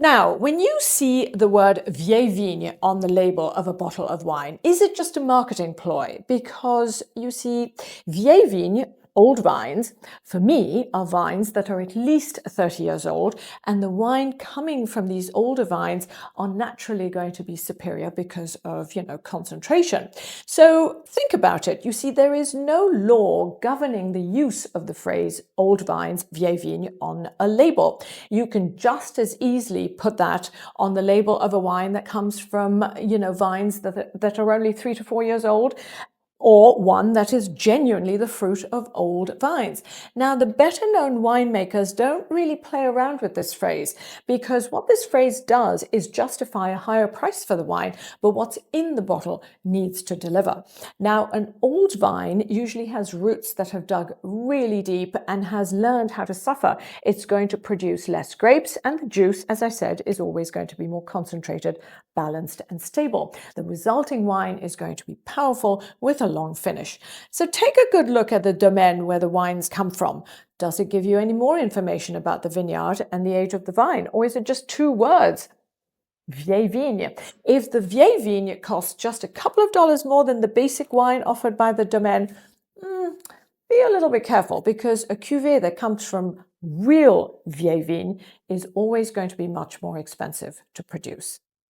Now, when you see the word vieilles vignes on the label of a bottle of wine, is it just a marketing ploy? Because you see, vieilles vignes, old vines, for me, are vines that are at least 30 years old, and the wine coming from these older vines are naturally going to be superior because of, concentration. So think about it. You see, there is no law governing the use of the phrase old vines, vieilles vignes, on a label. You can just as easily put that on the label of a wine that comes from, vines that are only 3 to 4 years old, or one that is genuinely the fruit of old vines. Now, the better known winemakers don't really play around with this phrase, because what this phrase does is justify a higher price for the wine, but what's in the bottle needs to deliver. Now, an old vine usually has roots that have dug really deep and has learned how to suffer. It's going to produce less grapes, and the juice, as I said, is always going to be more concentrated, balanced, and stable. The resulting wine is going to be powerful with a long finish. So take a good look at the domain where the wines come from. Does it give you any more information about the vineyard and the age of the vine, or is it just two words? Vieilles vignes. If the vieilles vignes costs just a couple of dollars more than the basic wine offered by the domain, be a little bit careful, because a cuvée that comes from real vieilles vignes is always going to be much more expensive to produce.